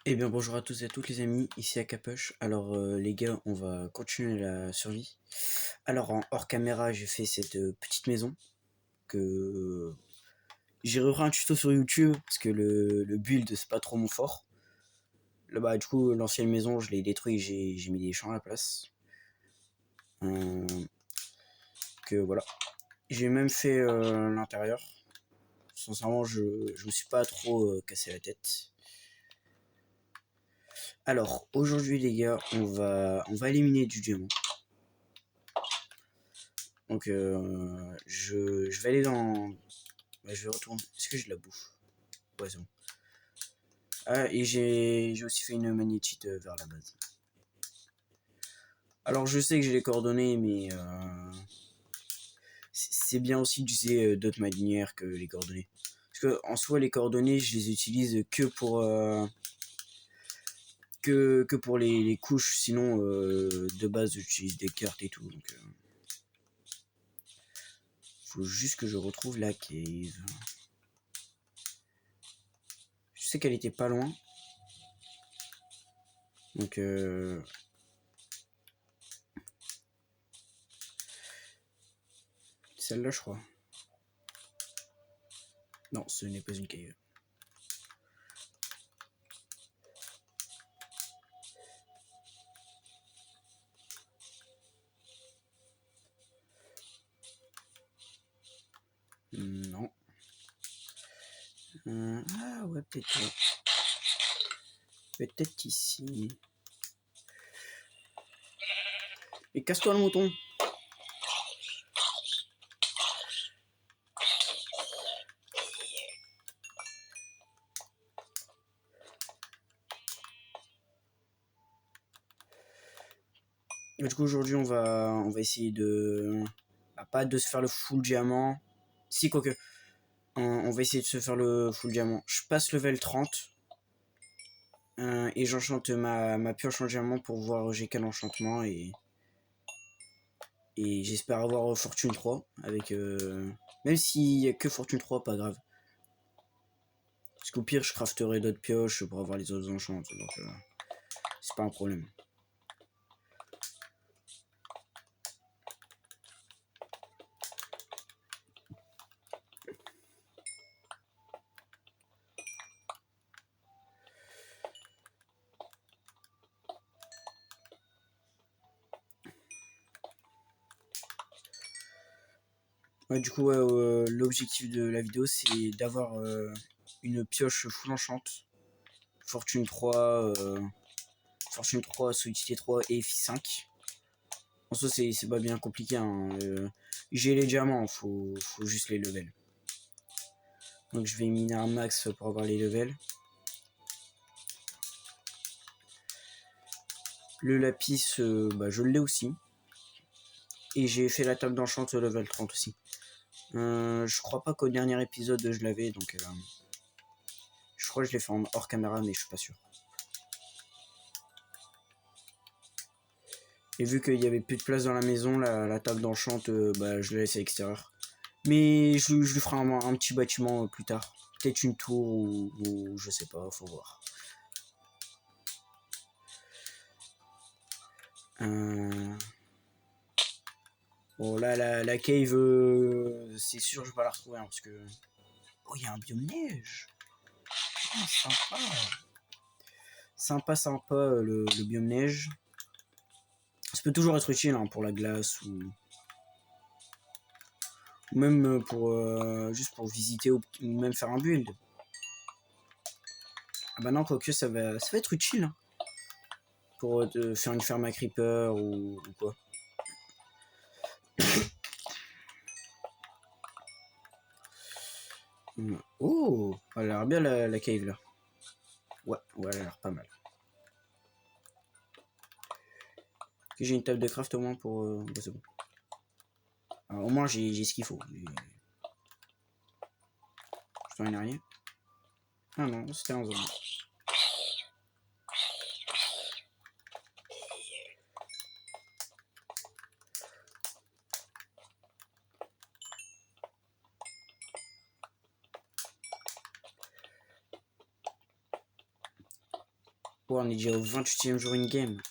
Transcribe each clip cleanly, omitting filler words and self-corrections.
Eh bien bonjour à tous et à toutes les amis, ici à Capuche. Alors les gars, on va continuer la survie. Alors en hors caméra, j'ai fait cette petite maison que j'ai repris un tuto sur YouTube parce que le build c'est pas trop mon fort. Là bas du coup l'ancienne maison je l'ai détruit, j'ai mis des champs à la place. Euh, que voilà. J'ai même fait l'intérieur. Sincèrement je me suis pas trop cassé la tête. Alors aujourd'hui les gars, on va éliminer du diamant. Donc je vais aller dans... Bah, je vais retourner. Est-ce que j'ai de la bouffe? Ouais, c'est bon. Ah, et j'ai aussi fait une magnétite vers la base. Alors je sais que j'ai les coordonnées, mais c'est bien aussi d'utiliser d'autres manières que les coordonnées. Parce que en soi, les coordonnées, je les utilise que pour les couches. Sinon, de base, j'utilise des cartes et tout. Donc, faut juste que je retrouve la cave. Je sais qu'elle était pas loin. Donc, celle-là, je crois. Non, ce n'est pas une cave. Non. Ah ouais, peut-être. Peut-être ici. Et casse-toi le mouton. Et du coup aujourd'hui on va essayer de... Bah, pas de se faire le full diamant. Si quoique. On va essayer de se faire le full diamant. Je passe level 30. Et j'enchante ma pioche en diamant pour voir j'ai quel enchantement. Et j'espère avoir Fortune 3. Avec, même s'il n'y a que Fortune 3, pas grave. Parce qu'au pire je crafterai d'autres pioches pour avoir les autres enchants. Donc c'est pas un problème. Ouais, du coup, ouais, l'objectif de la vidéo, c'est d'avoir une pioche full enchant. Fortune 3, Fortune 3, Solidité 3 et FI5. En soi, c'est pas bien compliqué. Hein. J'ai les diamants, faut juste les levels. Donc je vais miner un max pour avoir les levels. Le lapis, bah, je l'ai aussi. Et j'ai fait la table d'enchant level 30 aussi. Je crois pas qu'au dernier épisode je l'avais, donc je crois que je l'ai fait en hors caméra, mais je suis pas sûr. Et vu qu'il y avait plus de place dans la maison, la table d'enchant, bah, je la laisse à l'extérieur. Mais je lui ferai un petit bâtiment plus tard. Peut-être une tour ou je sais pas, faut voir. Bon là la cave, c'est sûr je vais pas la retrouver hein, parce que... Oh il y a un biome neige. Ah, sympa. Sympa le biome neige. Ça peut toujours être utile hein, pour la glace ou même pour juste pour visiter ou même faire un build. Ah bah non quoique ça va être utile hein, pour faire une ferme à creeper ou quoi. Oh, elle a l'air bien la cave là. Ouais, elle a l'air pas mal. J'ai une table de craft au moins pour... bah, c'est bon. Alors, au moins j'ai ce qu'il faut. Je fais une araignée. Ah non, c'était un zombie. Oh, on est déjà au 28e jour in-game.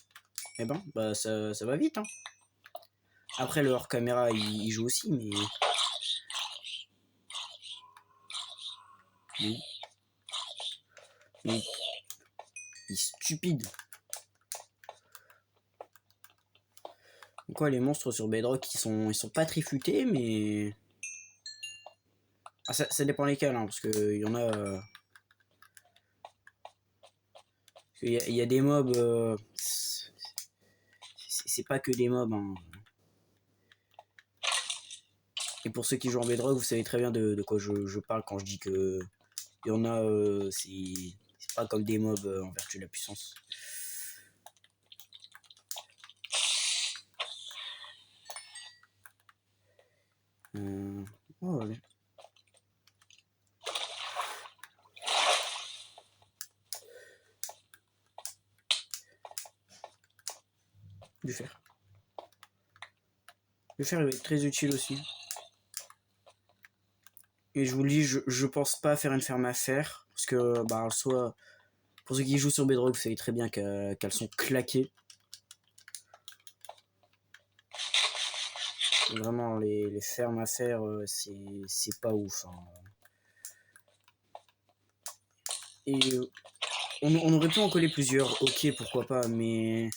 Eh ben, bah ça va vite, hein. Après, le hors caméra, il joue aussi, mais... Oui. Mais il est stupide. Quoi, les monstres sur Bedrock, ils sont pas trifutés, mais... Ah, ça dépend lesquels, hein, parce que y en a... il y a des mobs... c'est pas que des mobs, hein. Et pour ceux qui jouent en Bedrock, vous savez très bien de quoi je parle quand je dis que... Il y en a... c'est pas comme des mobs en vertu de la puissance. Oh, allez. Du fer. Le fer, il va être très utile aussi. Et je vous le dis, je pense pas faire une ferme à fer. Parce que, bah, soit... Pour ceux qui jouent sur Bedrock, vous savez très bien qu'elles sont claquées. Vraiment, les fermes à fer, c'est pas ouf, hein. Et on aurait pu en coller plusieurs, ok, pourquoi pas, mais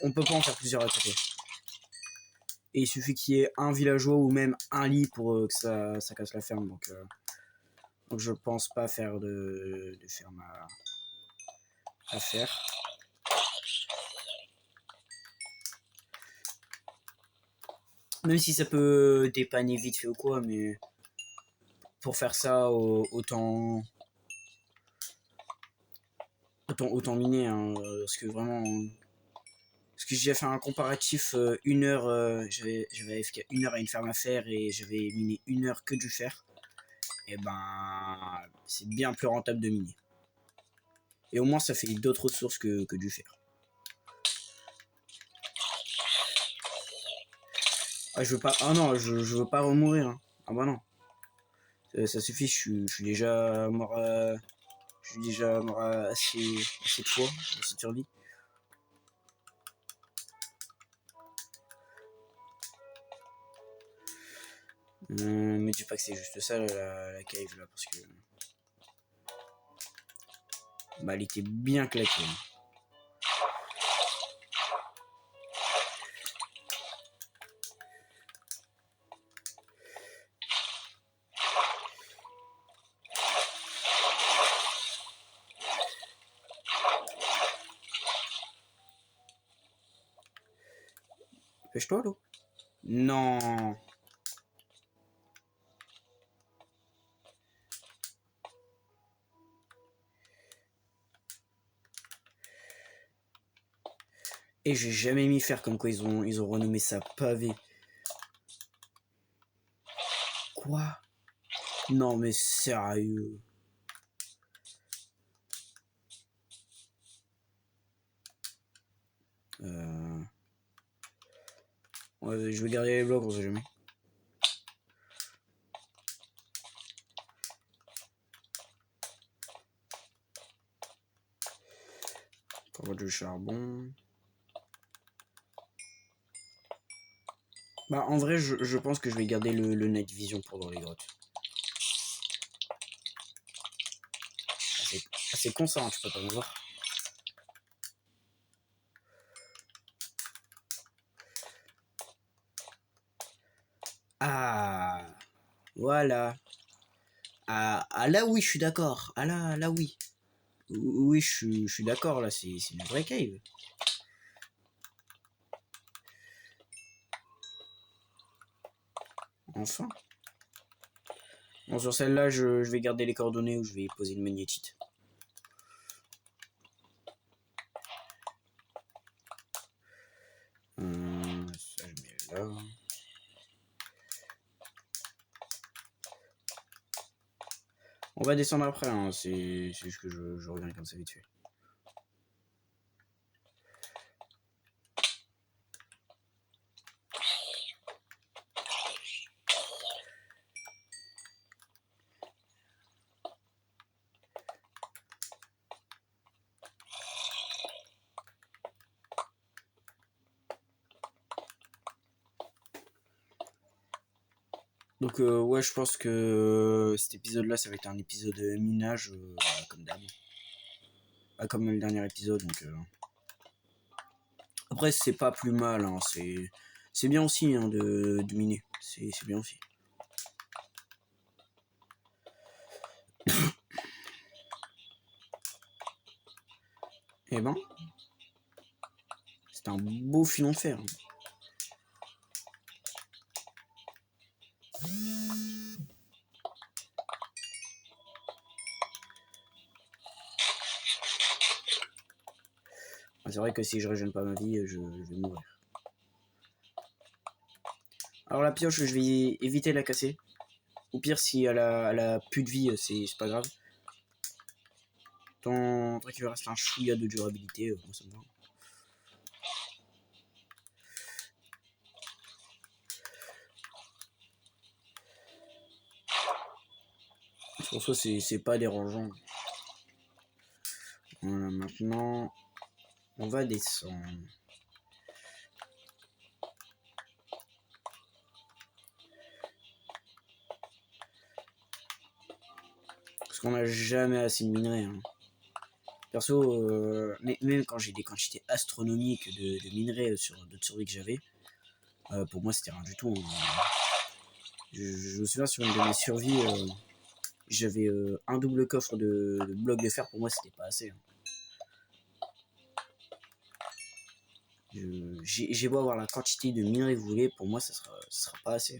on peut pas en faire plusieurs à côté. Et il suffit qu'il y ait un villageois ou même un lit pour que ça casse la ferme. Donc je pense pas faire de ferme à faire. Même si ça peut dépanner vite fait ou quoi, mais pour faire ça, autant miner, hein, parce que vraiment... Parce que j'ai déjà fait un comparatif, 1 heure, j'avais AFK 1 heure à une ferme à fer et j'avais miné 1 heure que du fer. Et ben, c'est bien plus rentable de miner. Et au moins, ça fait d'autres ressources que du fer. Ah, je veux pas. Ah non, je veux pas remourir, hein. Ah bah non. Ça suffit, je suis déjà mort. Je suis déjà mort assez de fois dans cette survie. Mais dis pas que c'est juste ça la cave là, parce que. Bah, elle était bien claquée. Pêche-toi l'eau. Non. Et j'ai jamais mis faire comme quoi ils ont renommé ça pavé. Quoi? Non mais sérieux. Ouais, je vais garder les blocs, on sait jamais. Encore du charbon. Bah en vrai je pense que je vais garder le night vision pour dans les grottes. C'est con ça, hein, tu peux pas me voir. Ah, voilà. Ah là oui, je suis d'accord. Ah là oui. Oui, je suis d'accord, là, c'est une vraie cave. Enfin. Bon, sur celle-là, je vais garder les coordonnées ou je vais poser une magnétite. Ça, je mets là. On va descendre après, hein. C'est juste que je reviens comme ça vite fait. Donc ouais, je pense que cet épisode-là, ça va être un épisode minage, comme d'hab. Comme le dernier épisode, donc... Après, c'est pas plus mal, hein, c'est bien aussi hein, de miner. C'est bien aussi. Eh ben, c'est un beau filon de fer. C'est vrai que si je régène pas ma vie, je vais mourir. Alors la pioche, je vais éviter de la casser. Au pire, si elle a plus de vie, c'est pas grave. Tant qu'il reste un chouïa de durabilité, moi ça me va. Pour ça, c'est pas dérangeant. Voilà, maintenant, on va descendre. Parce qu'on n'a jamais assez de minerais. Hein. Perso, même quand j'ai des quantités astronomiques de minerais sur d'autres survies que j'avais, pour moi c'était rien du tout. Hein. Je me souviens sur une de mes survies, j'avais un double coffre de blocs de fer, pour moi c'était pas assez. Hein. J'ai beau avoir la quantité de minerais que vous voulez, pour moi ça sera pas assez.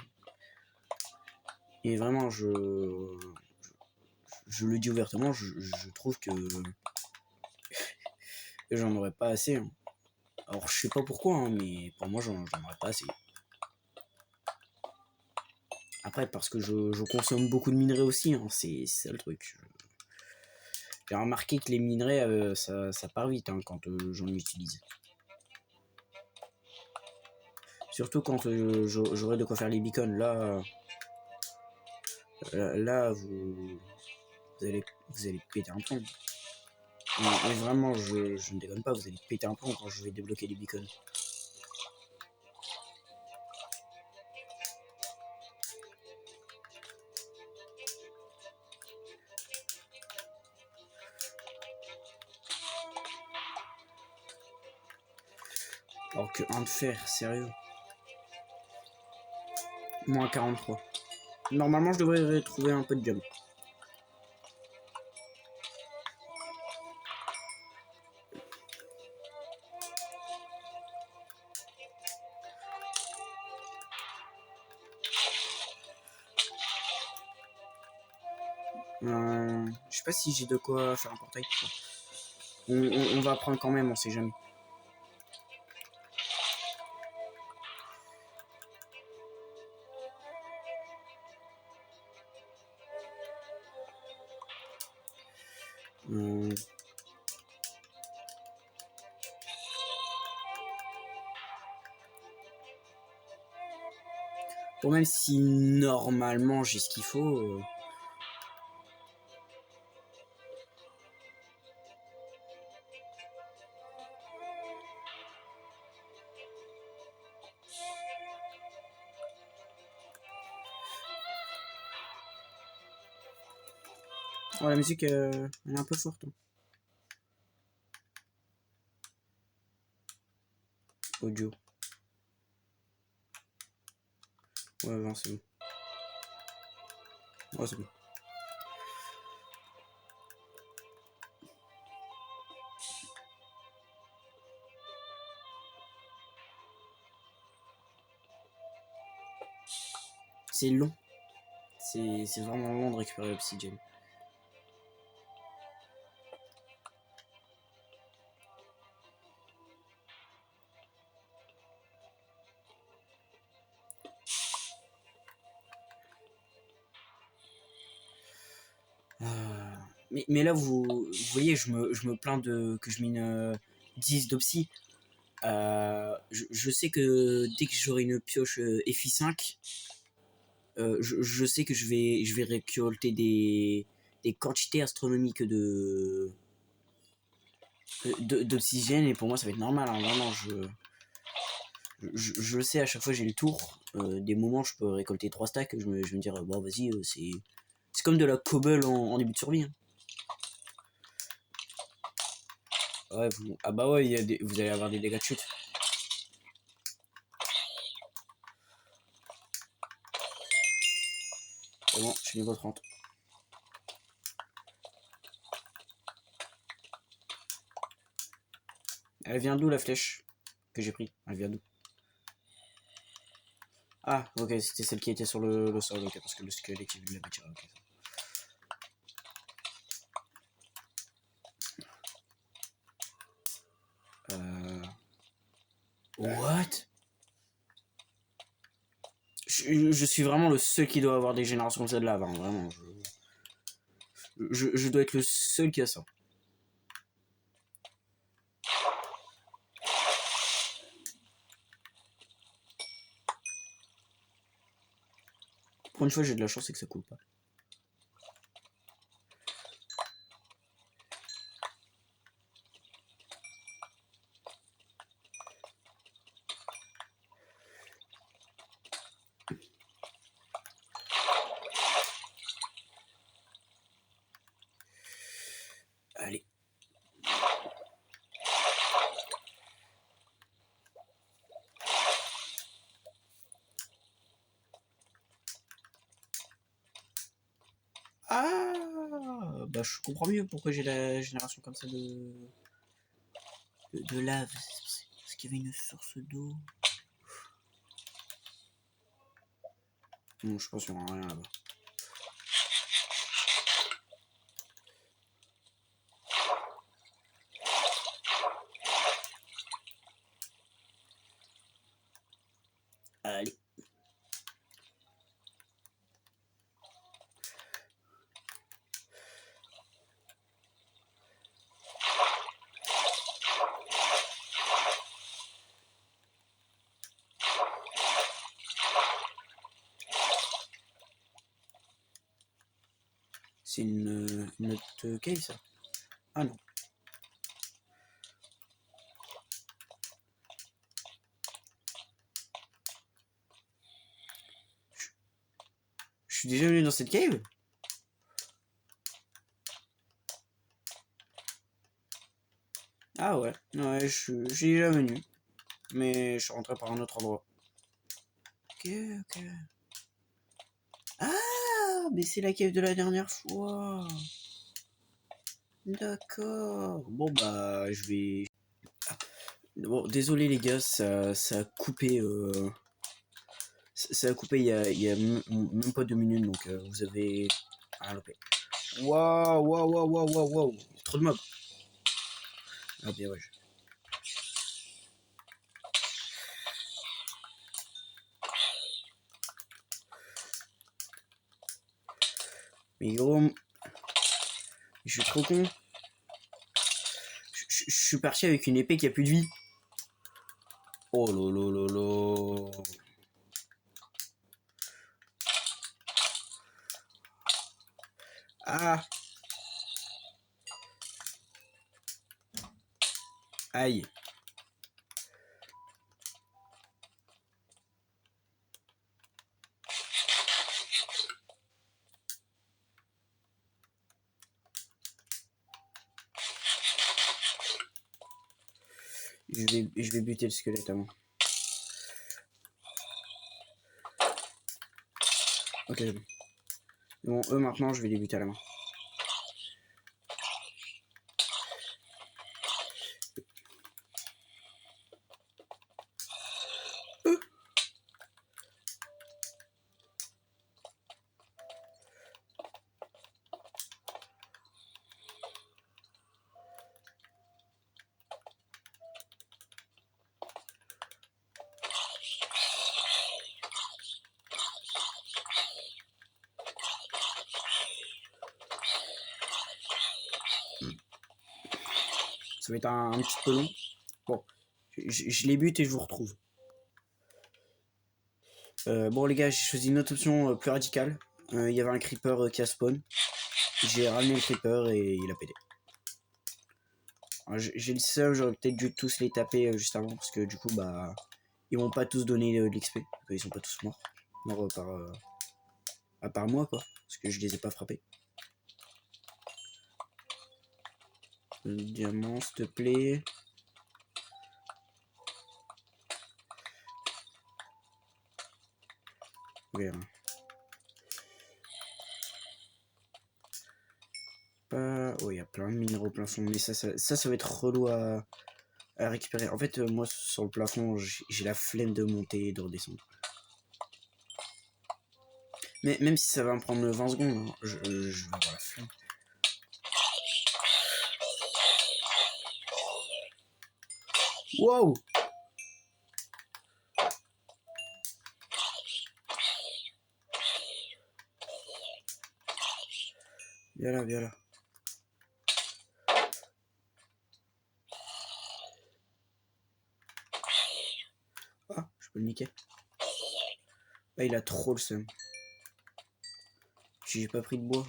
Et vraiment, je le dis ouvertement, je trouve que j'en aurais pas assez. Hein. Alors je sais pas pourquoi, hein, mais pour moi j'en aurais pas assez. Après, parce que je consomme beaucoup de minerais aussi, hein, c'est ça le truc. J'ai remarqué que les minerais, ça part vite hein, quand j'en utilise. Surtout quand j'aurai de quoi faire les beacons. Là vous allez péter un plomb. Mais vraiment, je ne déconne pas, vous allez péter un plomb quand je vais débloquer les beacons. Alors que un de fer, sérieux. Moins 43. Normalement, je devrais trouver un peu de job. Je sais pas si j'ai de quoi faire un portail. On va prendre quand même, on sait jamais. Bon, même si normalement j'ai ce qu'il faut. Oh, la musique, elle est un peu forte. Hein. Audio. Ouais, non, c'est bon. Oh, c'est bon. C'est long. C'est vraiment long de récupérer l'obsidienne. Mais là, vous voyez, je me plains que je mine 10 d'opsi. Je sais que dès que j'aurai une pioche FI5, je sais que je vais récolter des quantités astronomiques d'oxygène et pour moi ça va être normal. Hein, vraiment, Je le sais, à chaque fois j'ai le tour. Des moments je peux récolter 3 stacks, je vais me dire bon vas-y, c'est comme de la cobble en début de survie, hein. Ouais, ah bah ouais, vous allez avoir des dégâts de chute. C'est bon, je suis niveau 30. Elle vient d'où la flèche que j'ai pris? Elle vient d'où? Ah, ok, c'était celle qui était sur le sol, ok, parce que le squelette il l'avait tiré, ok. What? Je suis vraiment le seul qui doit avoir des générations comme ça de lave, hein, vraiment. Je dois être le seul qui a ça. Pour une fois, j'ai de la chance et que ça coule pas. Allez. Ah, bah je comprends mieux pourquoi j'ai la génération comme ça de lave. Parce qu'il y avait une source d'eau. Non, je pense qu'il n'y aura rien là-bas. Allez. C'est une autre cave ça? Ah non. Je suis déjà venu dans cette cave? Ah ouais, ouais, je suis déjà venu. Mais je suis rentré par un autre endroit. Ok, ok. Ah, mais c'est la cave de la dernière fois. D'accord. Bon bah, je vais... Bon, désolé les gars, ça a coupé... Ça a coupé il y a même pas 2 minutes, donc vous avez rien loupé. Waouh, waouh, waouh, waouh, waouh, waouh. Trop de mobs. Ah bien ouais. Mais gros, je suis trop con. Je suis parti avec une épée qui a plus de vie. Oh lolo lolo. Ah. Aïe. Je vais buter le squelette avant. Ok. Bon, eux maintenant, je vais les buter à la main. Ça va être un petit peu long. Bon, je les bute et je vous retrouve. Bon les gars, j'ai choisi une autre option plus radicale. Il y avait un creeper qui a spawn. J'ai ramené le creeper et il a pété. J'ai le seum, j'aurais peut-être dû tous les taper juste avant parce que du coup bah Ils vont pas tous donner de l'XP, ils sont pas tous morts. Morts à part moi, quoi. Parce que je les ai pas frappés. Diamant, s'il te plaît. Voilà. Oh, il y a plein de minéraux au plafond, mais ça va être relou à récupérer. En fait, moi, sur le plafond, j'ai la flemme de monter et de redescendre. Mais même si ça va me prendre 20 secondes, hein, je vais avoir la flemme. Wow! Viens là, viens là. Ah, je peux le niquer. Ah, il a trop le seum. J'ai pas pris de bois.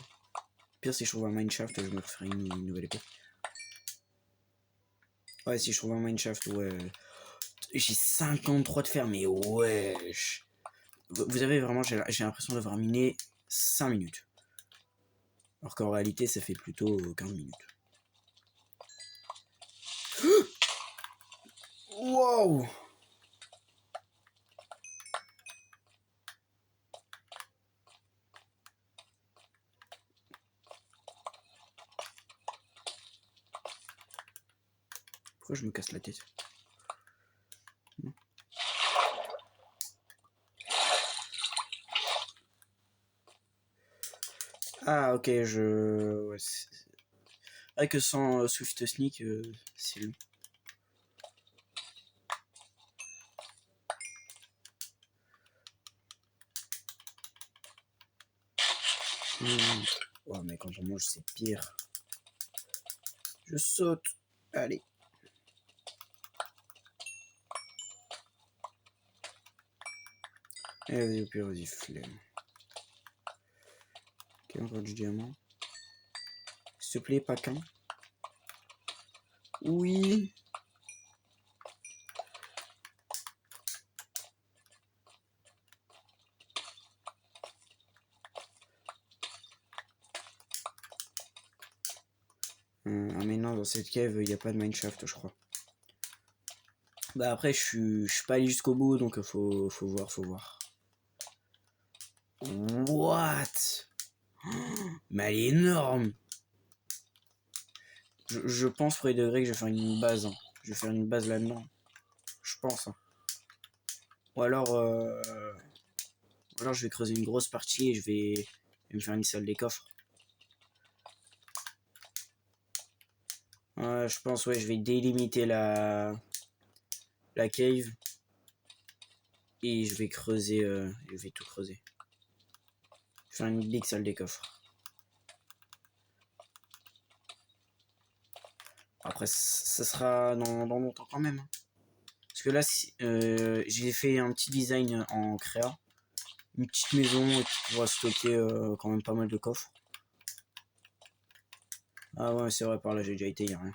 Pire, si je trouve un mineshaft, je me referai une nouvelle épée. Ouais, si je trouve un mineshaft, ouais. J'ai 53 de fer, mais wesh. Vous avez vraiment, j'ai l'impression d'avoir miné 5 minutes. Alors qu'en réalité, ça fait plutôt 15 minutes. Wow! Pourquoi je me casse la tête? Ah, ok, ouais, ah, que sans Swift Sneak, c'est long. Ouais, mais quand on mange, c'est pire. Je saute. Allez. Et vas-y, au pire, vas-y, flemme. Ok, encore du diamant. S'il te plaît, pas qu'un. Oui. Ah mais non, dans cette cave, il n'y a pas de mineshaft, je crois. Bah après, je suis pas allé jusqu'au bout, donc faut voir. What? Mais elle est énorme. Je pense pour les degrés que je vais faire une base. Hein. Je vais faire une base là-dedans. Je pense. Hein. Ou alors je vais creuser une grosse partie et je vais me faire une salle des coffres. Je pense, ouais, je vais délimiter la cave. Et je vais creuser, je vais tout creuser. Je vais faire une big salle des coffres. Après, ça sera dans longtemps quand même. Hein. Parce que là, j'ai fait un petit design en créa. Une petite maison qui pourra stocker quand même pas mal de coffres. Ah ouais, c'est vrai, par là j'ai déjà été, y'a rien.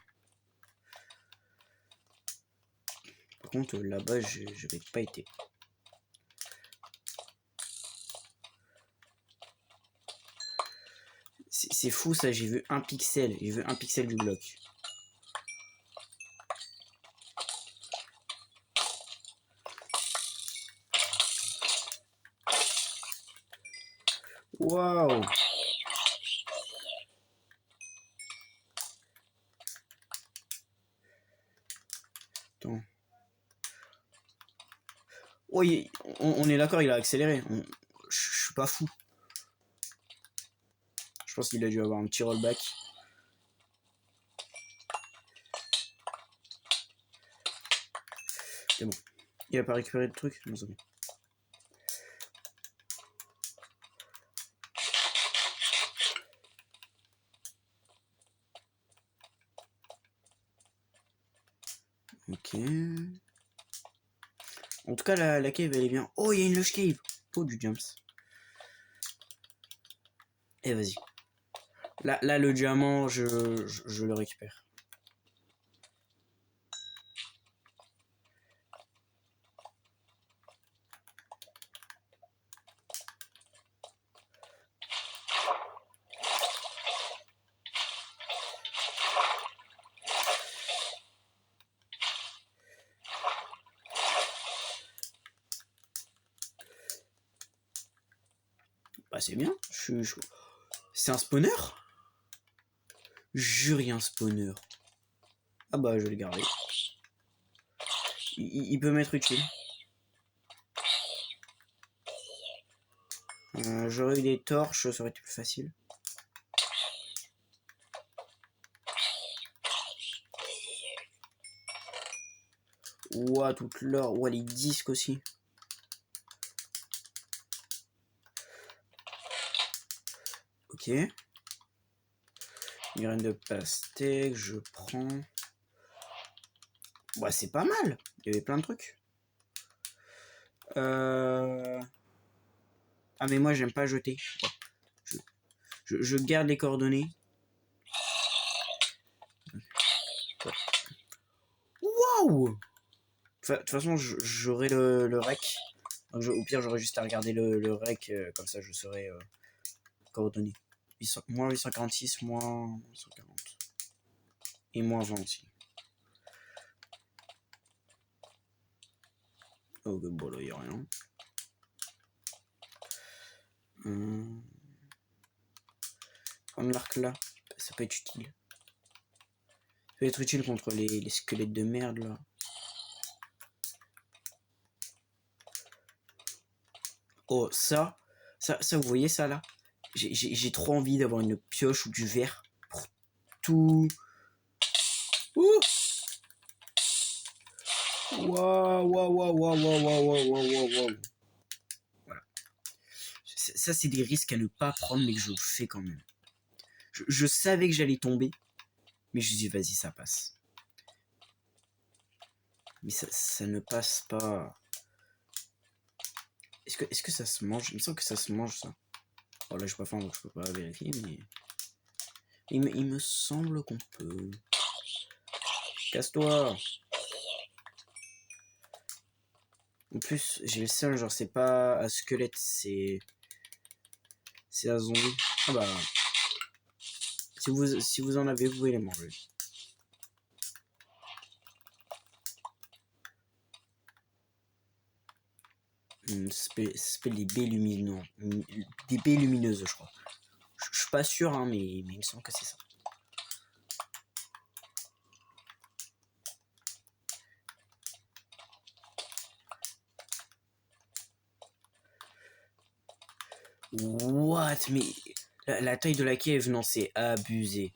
Par contre, là-bas, je vais pas été. C'est fou ça, j'ai vu un pixel du bloc. Waouh! Attends. Oh, on est d'accord, il a accéléré. Je suis pas fou. Je pense qu'il a dû avoir un petit rollback. C'est bon. Il a pas récupéré de truc? Non, c'est bon. Ok. En tout cas, la cave, elle est bien. Oh, il y a une lush cave. Oh, du jumps. Et vas-y. Là, le diamant, je le récupère. Bah c'est bien. C'est un spawner? Jure, il y a un spawner. Ah bah je vais le garder. Il peut m'être utile. J'aurais eu des torches, ça aurait été plus facile. Ouah, toute l'or. Ouah, les disques aussi. Ok. Graines de pastèque, je prends. Bah, c'est pas mal. Il y avait plein de trucs. Ah, mais moi, j'aime pas jeter. Je garde les coordonnées. Waouh! De toute façon, j'aurai le rec. Donc, au pire, j'aurai juste à regarder le rec. Comme ça, je saurai coordonnées. Moins 846, moins 140. Et moins 20 aussi. Ok, bon là, y a rien. Prendre l'arc là, ça peut être utile. Ça peut être utile contre les squelettes de merde là. Oh, ça, vous voyez ça là? J'ai trop envie d'avoir une pioche ou du verre pour tout. Ouh! Waouh, waouh, waouh, waouh, waouh, waouh, waouh, waouh. Voilà. Ça, c'est des risques à ne pas prendre, mais que je fais quand même. Je savais que j'allais tomber, mais je dis, vas-y, ça passe. Mais ça ne passe pas. Est-ce que ça se mange? Il me semble que ça se mange, ça. Oh là, je suis pas faim, donc je peux pas vérifier, mais... Il me semble qu'on peut... Casse-toi! En plus, j'ai le seul, genre, c'est pas un squelette, c'est... C'est un zombie. Ah bah... Si vous en avez, vous pouvez les manger. Ça s'appelle des baies lumineuses. Des baies lumineuses, je crois. Je suis pas sûr, hein, mais il me semble que c'est ça. What? Mais la taille de la cave, non, c'est abusé.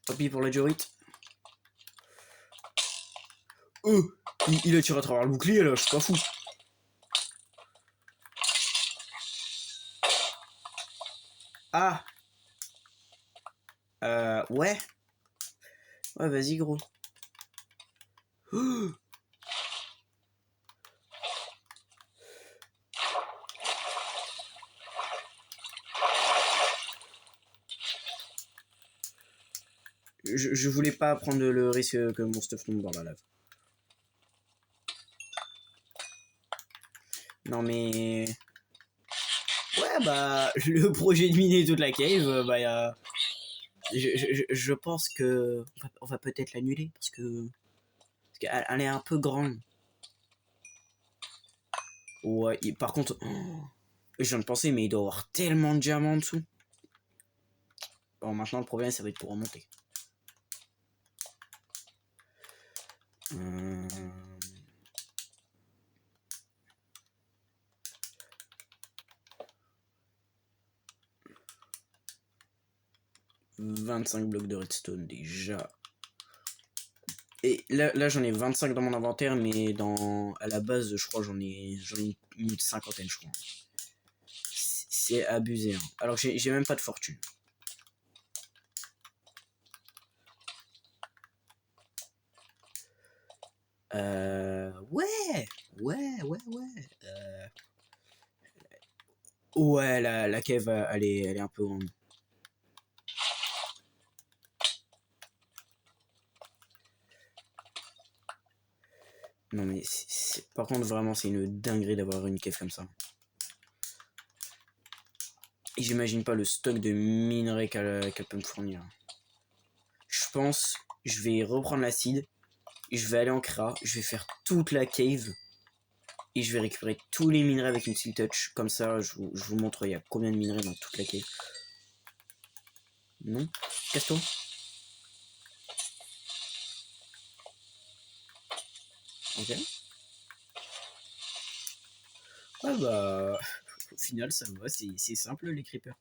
Tant pour la diorite. Il a tiré à travers le bouclier là, je suis pas fou. Ah. Ouais. Ouais, vas-y gros. Je voulais pas prendre le risque que mon stuff tombe dans la lave. Non mais... Ouais bah, le projet de miner toute la cave, bah y'a... Je pense que... On va peut-être l'annuler, parce qu'elle est un peu grande. Ouais, par contre... Oh, je viens de penser, mais il doit y avoir tellement de diamants en dessous. Bon, maintenant le problème, ça va être pour remonter. 25 blocs de redstone déjà. Et là j'en ai 25 dans mon inventaire, mais à la base, je crois, j'en ai une cinquantaine, je crois. C'est abusé. Hein. Alors que j'ai même pas de fortune. Ouais. Ouais, la cave, elle est un peu grande. Non mais par contre vraiment c'est une dinguerie d'avoir une cave comme ça. Et j'imagine pas le stock de minerais qu'elle peut me fournir. Je pense je vais reprendre l'acide je vais aller en créa, je vais faire toute la cave et je vais récupérer tous les minerais avec une steel touch. Comme ça, je vous montre il y a combien de minerais dans toute la cave. Non, casse-toi. Ok. Ouais bah, au final ça va, c'est simple les creepers.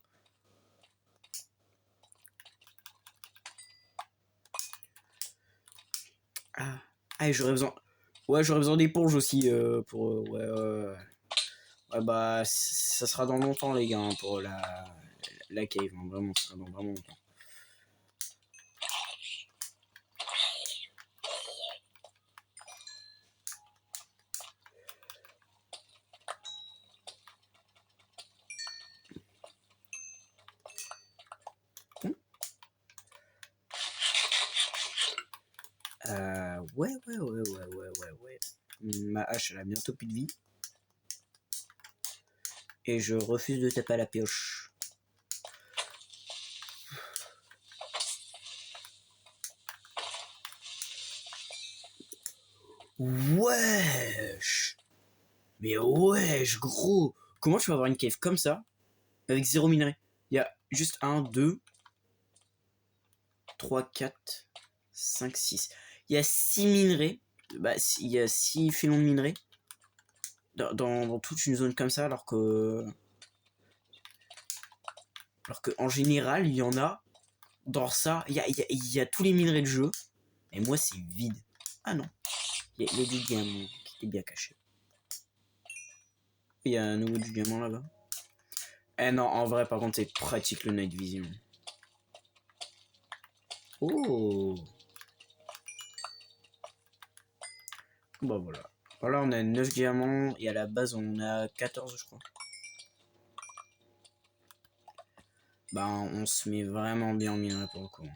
Ah, et j'aurais besoin... Ouais, j'aurais besoin d'éponges aussi pour... ouais, bah, ça sera dans longtemps les gars, hein, pour la cave, hein, vraiment, ça sera dans vraiment longtemps. Ouais. Ma hache, elle a bientôt plus de vie. Et je refuse de taper à la pioche. Wesh! Mais wesh, gros! Comment tu vas avoir une cave comme ça, avec 0 minerai? Il y a juste 1, 2, 3, 4, 5, 6. Il y a 6 minerais. Bah, il y a 6 filons de minerais dans toute une zone comme ça, alors que en général, il y en a dans ça. Il y a tous les minerais de jeu. Et moi, c'est vide. Ah non. Il y a du diamant qui est bien caché. Il y a un nouveau du diamant là-bas. Eh non, en vrai, par contre, c'est pratique le night vision. Oh! Bah voilà. Voilà, on a 9 diamants et à la base, on a 14, je crois. Bah, on se met vraiment bien en minerai pour le coup.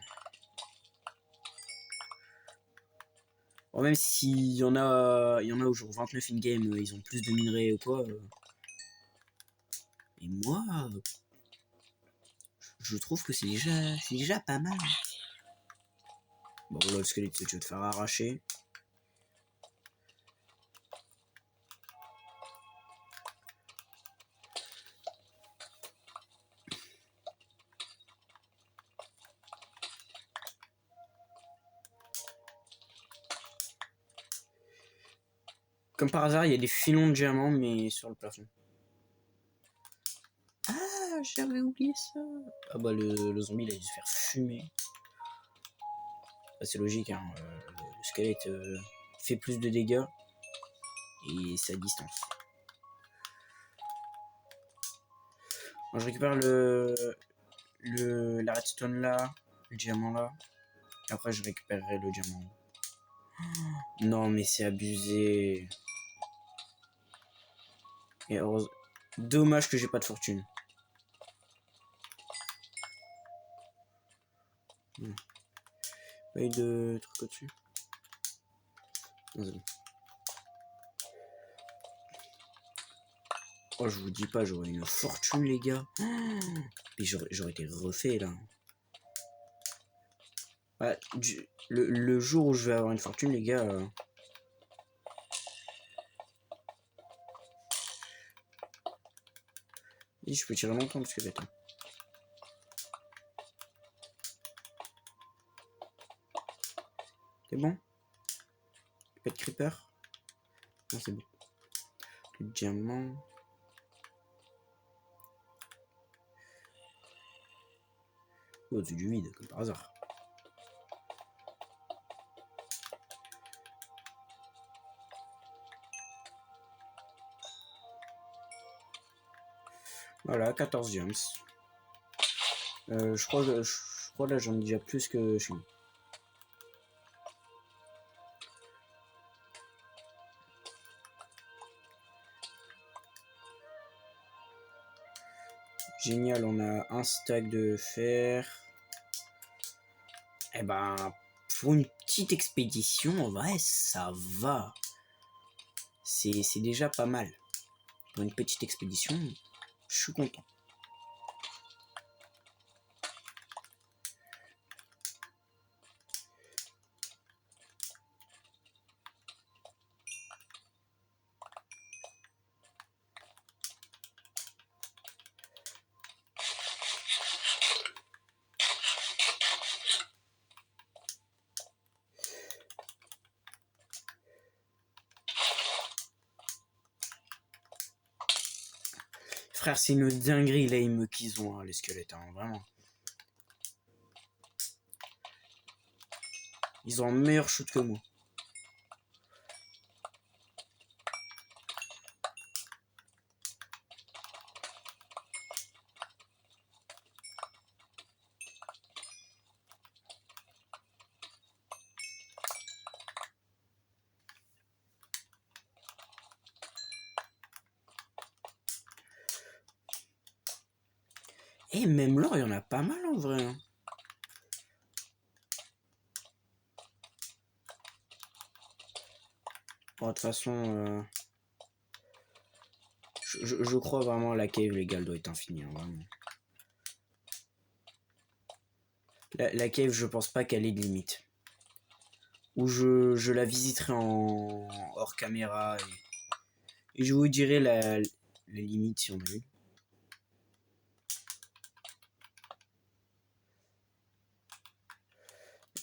Bon, même s'il y en a au jour 29 in-game, ils ont plus de minerais ou quoi. Et moi, je trouve que c'est déjà pas mal. Bon, là, le squelette, tu vas te faire arracher. Comme par hasard, il y a des filons de diamants, mais sur le plafond. Ah, j'avais oublié ça. Ah bah, le zombie, il a dû se faire fumer. Bah, c'est logique, hein. Le squelette fait plus de dégâts. Et c'est à distance. Bon, je récupère la redstone là, le diamant là. Et après, je récupérerai le diamant. Non, mais c'est abusé. Et dommage que j'ai pas de fortune. Pas eu de truc au-dessus. Non, c'est bon. Oh, je vous dis pas, j'aurais une fortune, les gars. Mais j'aurais été refait là. Ouais, le jour où je vais avoir une fortune, les gars. Et je peux tirer longtemps parce que bête. Hein. C'est bon? Pas de creeper? Non, c'est bon. Le diamant. Oh, c'est du vide, comme par hasard. Voilà, 14 gems. Je crois là j'en ai déjà plus que chez nous. Génial, on a un stack de fer. Eh ben, pour une petite expédition, en vrai, ça va. C'est déjà pas mal. Pour une petite expédition, je suis content. Frère, c'est une dinguerie l'aim qu'ils ont, hein, les squelettes, hein, vraiment. Ils ont un meilleur shoot que moi. Et même là, il y en a pas mal en vrai. Hein. Bon, de toute façon, je crois vraiment la cave, les gars, elle doit être infinie, hein, vraiment. La cave, je pense pas qu'elle ait de limite. Ou je la visiterai en hors caméra et je vous dirai les limites si on a eu.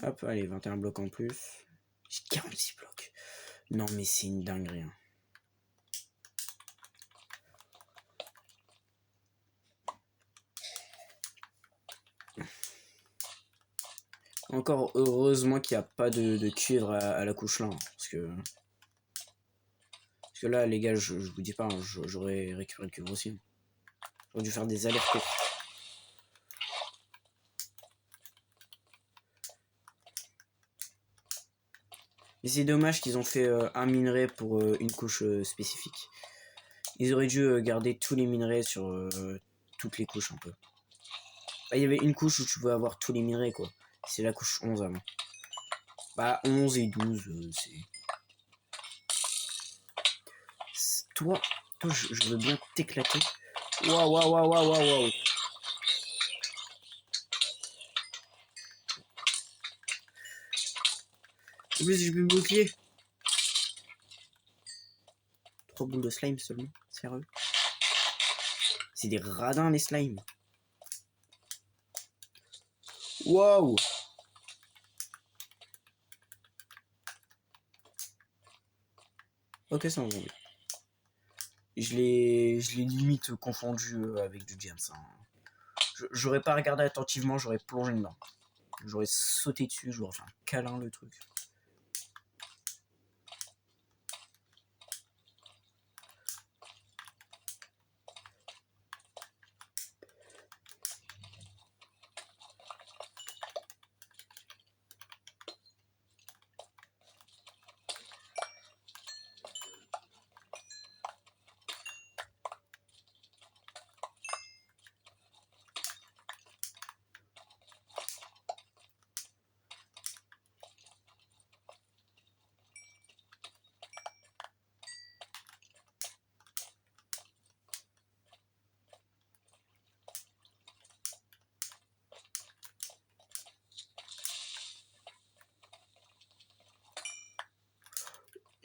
Hop, allez, 21 blocs en plus. J'ai 46 blocs. Non, mais c'est une dinguerie. Hein. Encore heureusement qu'il n'y a pas de cuivre à la couche là. Hein, parce que là, les gars, je vous dis pas, hein, j'aurais récupéré le cuivre aussi. Hein. J'aurais dû faire des allers-retours. Et c'est dommage qu'ils ont fait un minerai pour une couche spécifique. Ils auraient dû garder tous les minerais sur toutes les couches un peu. Bah, il y avait une couche où tu pouvais avoir tous les minerais quoi. C'est la couche 11 avant. Bah 11 et 12 c'est... Toi je veux bien t'éclater. Waouh waouh waouh waouh waouh. En plus je peux bloquer. 3 boules de slime seulement, sérieux. C'est des radins les slimes. Waouh. Ok, c'est un zombie. Je l'ai limite confondu avec du James. Hein. J'aurais pas regardé attentivement, j'aurais plongé dedans. J'aurais sauté dessus, j'aurais fait un câlin le truc.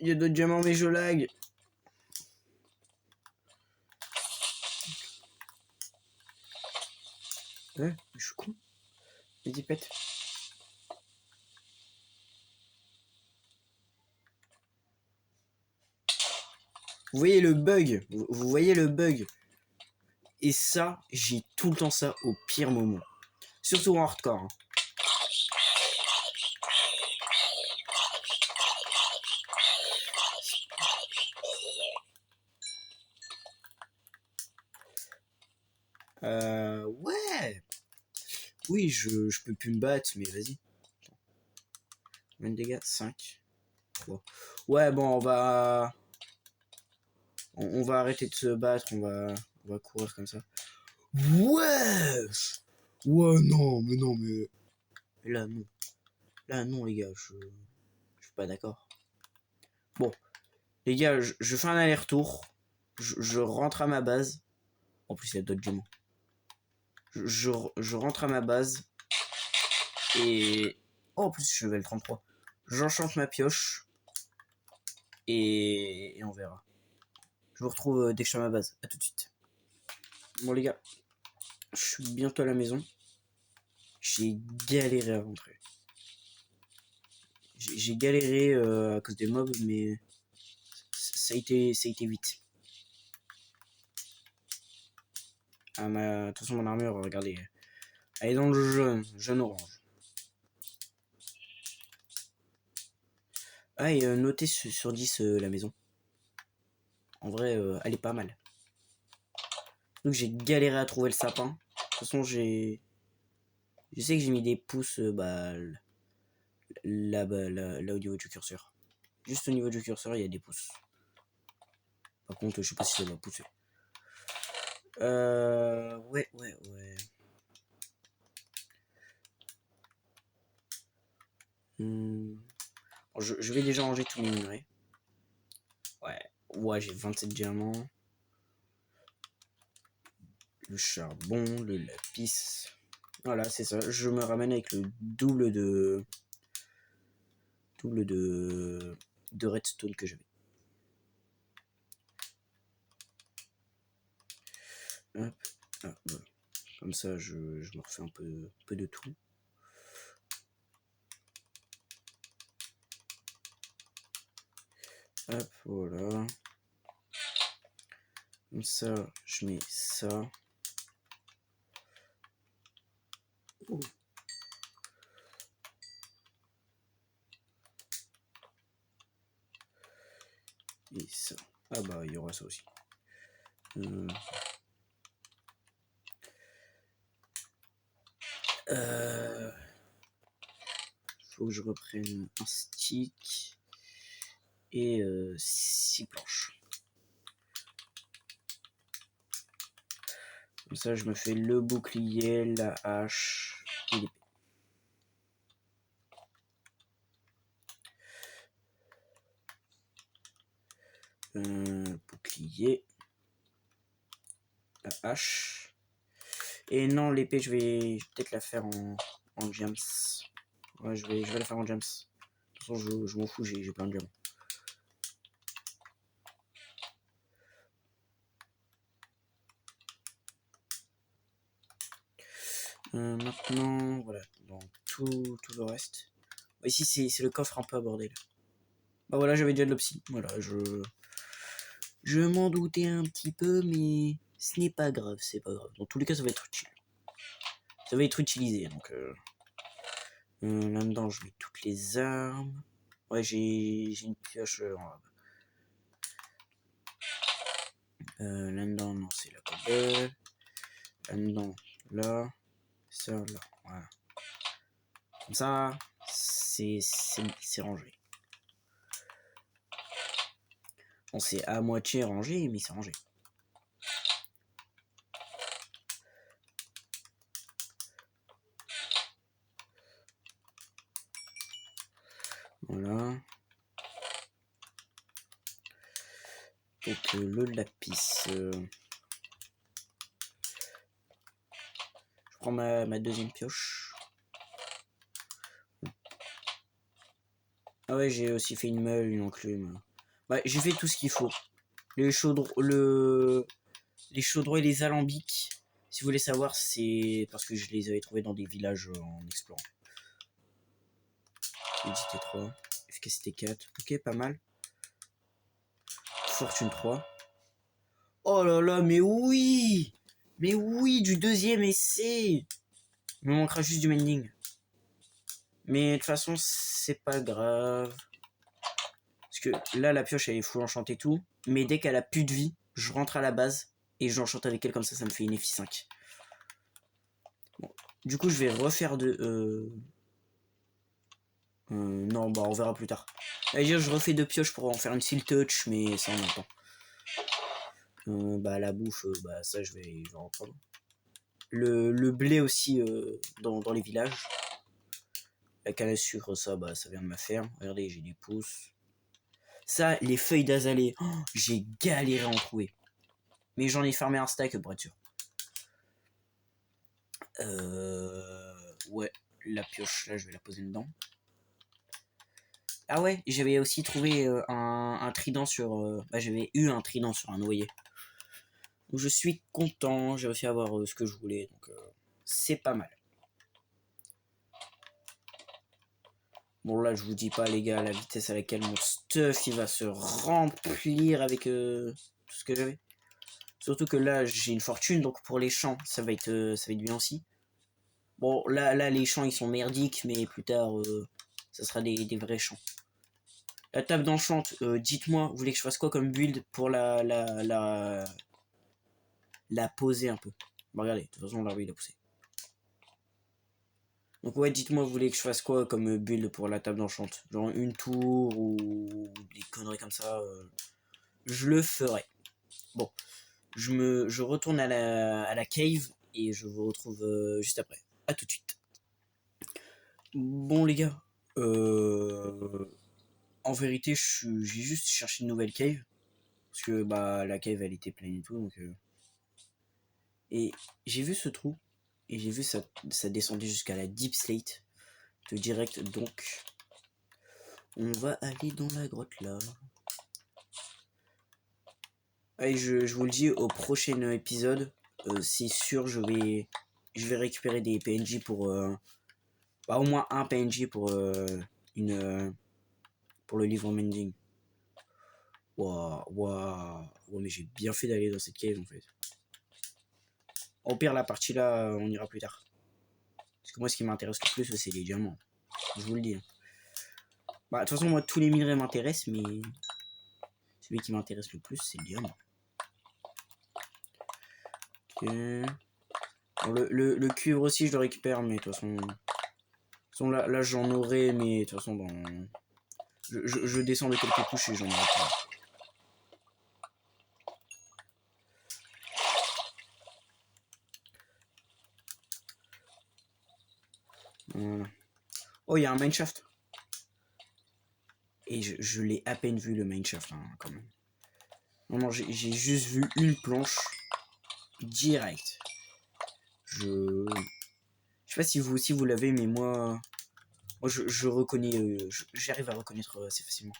Il y a d'autres diamants mais je lag. Ouais, je suis con. Vas-y pète. Vous voyez le bug. Vous voyez le bug. Et ça, j'ai tout le temps ça au pire moment. Surtout en hardcore. Hein. Ouais. Oui, je peux plus me battre, mais vas-y. Combien de dégâts 5. 3. Ouais, bon, on va arrêter de se battre, on va courir comme ça. Ouais. Ouais, non, mais... Là, non. Là, non, les gars, je suis pas d'accord. Bon, les gars, je fais un aller-retour. Je rentre à ma base. En plus, il y a d'autres diamants. Je rentre à ma base. Et... Oh, en plus, je vais le 33. J'enchante ma pioche. Et on verra. Je vous retrouve dès que je suis à ma base. A tout de suite. Bon, les gars, je suis bientôt à la maison. J'ai galéré à rentrer. J'ai galéré à cause des mobs, mais ça a été vite. Ah, de toute façon, mon armure, regardez. Elle est dans le jaune orange. Ah, et notez sur 10 la maison. En vrai, elle est pas mal. Donc j'ai galéré à trouver le sapin. De toute façon, je sais que j'ai mis des pouces là, là au niveau du curseur. Juste au niveau du curseur, il y a des pouces. Par contre, je sais pas si ça va pousser. Ouais. Bon, je vais déjà ranger tous mes minerais. Ouais, j'ai 27 diamants. Le charbon, le lapis. Voilà, c'est ça. Je me ramène avec le double de redstone que j'avais. Hop, voilà. Comme ça, je me refais un peu de tout. Hop, voilà. Comme ça, je mets ça. Oh. Et ça. Ah bah, il y aura ça aussi. Faut que je reprenne un stick et 6 planches. Comme ça, je me fais le bouclier, la hache et l'épée. Bouclier, la hache. Et non, l'épée, je vais peut-être la faire en gems. Ouais, je vais la faire en gems. De toute façon, je m'en fous, j'ai plein de diamants. Maintenant, voilà, dans tout le reste. Ici, c'est le coffre un peu abordé. Là. Bah voilà, j'avais déjà de l'obsidienne. Voilà, je m'en doutais un petit peu, mais ce n'est pas grave, c'est pas grave. Dans tous les cas, ça va être utile. Ça va être utilisé, donc... là-dedans, je mets toutes les armes. Ouais, j'ai une pioche là-dedans, non, c'est la cobble. Là-dedans, là. Ça, là, voilà. Comme ça, c'est rangé. Bon, c'est à moitié rangé, mais c'est rangé. Voilà. Donc le lapis. Je prends ma deuxième pioche. Ah ouais, j'ai aussi fait une meule, une enclume. Bah, j'ai fait tout ce qu'il faut. Les chaudrons, les chaudrons et les alambics. Si vous voulez savoir, c'est parce que je les avais trouvés dans des villages en explorant. Édité 3. Efficacité 4. Ok, pas mal. Fortune 3. Oh là là, mais oui! Mais oui, du deuxième essai! Il me manquera juste du mending. Mais de toute façon, c'est pas grave. Parce que là, la pioche, elle est full enchantée et tout. Mais dès qu'elle a plus de vie, je rentre à la base et j'enchante avec elle comme ça me fait une FI5. Bon. Du coup, je vais refaire non, bah on verra plus tard. Allez, je refais 2 pioches pour en faire une seal touch, mais ça en attend. Bah la bouffe, bah ça je vais reprendre. Le blé aussi dans les villages. La canne à sucre, ça, bah ça vient de ma ferme. Regardez, j'ai des pousses. Ça, les feuilles d'azalée, oh, j'ai galéré à en trouver. Mais j'en ai farmé un stack pour être sûr. Ouais, la pioche, là, je vais la poser dedans. Ah ouais, j'avais aussi trouvé un trident sur... bah, j'avais eu un trident sur un noyer. Donc je suis content, j'ai réussi à avoir ce que je voulais. Donc c'est pas mal. Bon là, je vous dis pas les gars, la vitesse à laquelle mon stuff il va se remplir avec tout ce que j'avais. De toute Surtout que là, j'ai une fortune, donc pour les champs, ça va être bien aussi. Bon, là, les champs, ils sont merdiques, mais plus tard, ça sera des vrais champs. La table d'enchant, dites-moi, vous voulez que je fasse quoi comme build pour la poser un peu. Bah, regardez, de toute façon, là, oui, il a poussé. Donc ouais, dites-moi, vous voulez que je fasse quoi comme build pour la table d'enchant? Genre une tour ou des conneries comme ça, je le ferai. Bon, je retourne à la cave et je vous retrouve juste après. À tout de suite. Bon les gars, en vérité, j'ai juste cherché une nouvelle cave parce que bah la cave elle était pleine et tout donc et j'ai vu ce trou et j'ai vu ça descendait jusqu'à la deep slate de direct donc on va aller dans la grotte là. Allez, je vous le dis au prochain épisode, c'est sûr je vais récupérer des PNJ pour bah, au moins un PNJ pour une pour le livre mending. Waouh, waouh, ouais, mais j'ai bien fait d'aller dans cette cave en fait. Au pire, la partie là, on ira plus tard. Parce que moi, ce qui m'intéresse le plus, c'est les diamants. Je vous le dis. Bah, de toute façon, moi, tous les minerais m'intéressent, mais celui qui m'intéresse le plus, c'est le diamant. Ok. Bon, le cuivre aussi, je le récupère, mais de toute façon là j'en aurai, mais de toute façon, dans... je descends de quelques couches et j'en aurai pas. Voilà. Oh, il y a un mineshaft. Et je l'ai à peine vu le mineshaft, hein, quand même. Non, j'ai juste vu une planche direct. Je sais pas si vous aussi vous l'avez, mais moi je reconnais, j'arrive à reconnaître assez facilement.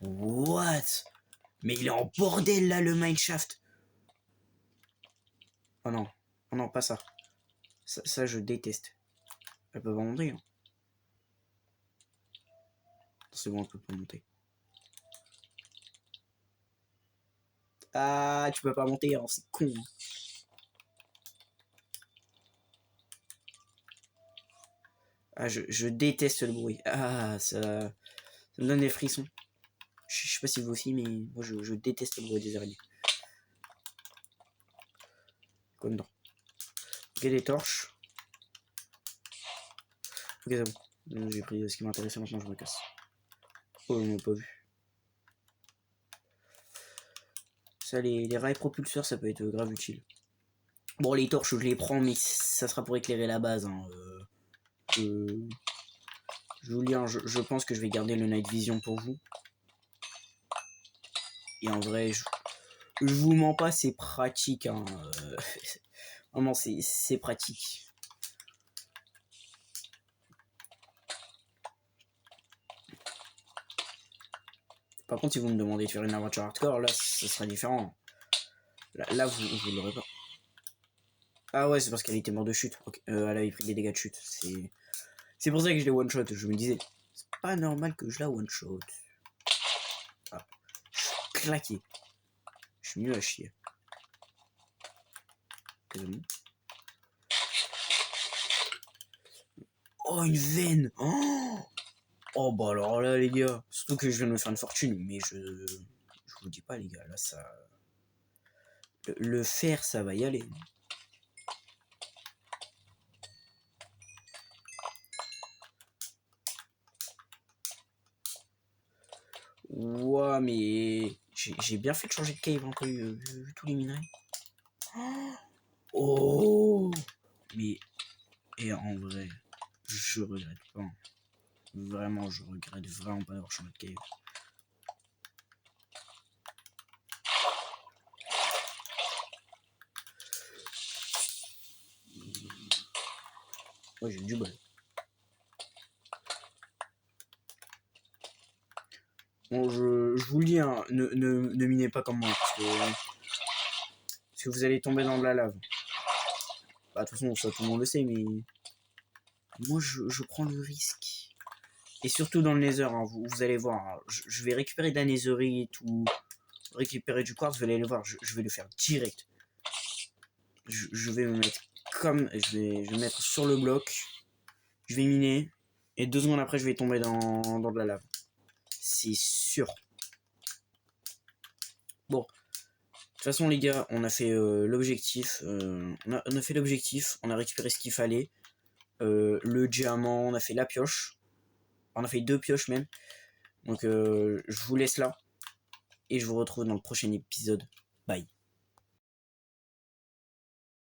What? Mais il est en bordel là le mineshaft. Oh non, oh non, pas ça. Ça je déteste. Elle peut pas monter. Hein. C'est bon, elle peut pas monter. Ah, tu peux pas monter, hein, c'est con. Ah, je déteste le bruit. Ah, ça me donne des frissons. Je sais pas si vous aussi, mais moi je déteste le bruit des araignées. Quoi dedans? Ok, des torches. Ok, c'est bon. J'ai pris ce qui m'intéressait, maintenant je me casse. Oh, on m'a pas vu. Ça, les rails propulseurs, ça peut être grave utile. Bon, les torches, je les prends, mais ça sera pour éclairer la base. Hein. Je vous dis, hein, je pense que je vais garder le night vision pour vous. Et en vrai, je vous mens pas, c'est pratique. Hein. Vraiment, c'est pratique. Par contre, si vous me demandez de faire une aventure hardcore, là, ce sera différent. Là vous l'aurez pas. Ah ouais, c'est parce qu'elle était morte de chute. Okay. Elle avait pris des dégâts de chute. C'est pour ça que je l'ai one shot. Je me disais, c'est pas normal que je la one shot. Ah. Je suis claqué. Je suis nul à chier. Oh, une veine. Oh bah alors là les gars. Surtout que je viens de me faire une fortune. Mais je vous dis pas les gars. Là ça... Le fer ça va y aller. Ouah, mais j'ai bien fait de changer de cave un peu, vu tous les minerais. Oh, mais et en vrai, je regrette pas. Vraiment, je regrette vraiment pas d'avoir changé de cave. Ouais, j'ai du bol. Bon, je vous le dis, hein, ne minez pas comme moi, parce que vous allez tomber dans de la lave. Bah, de toute façon, ça tout le monde le sait, mais moi je prends le risque. Et surtout dans le nether, hein, vous allez voir, hein, je vais récupérer de la netherite ou récupérer du quartz, vous allez le voir, je vais le faire direct. Je vais me mettre comme... Je vais me mettre sur le bloc. Je vais miner. Et 2 secondes après, je vais tomber dans de la lave. C'est sûr. Bon. De toute façon, les gars, on a fait l'objectif. On a fait l'objectif. On a récupéré ce qu'il fallait. Le diamant, on a fait la pioche. On a fait 2 pioches même. Donc, je vous laisse là. Et je vous retrouve dans le prochain épisode. Bye.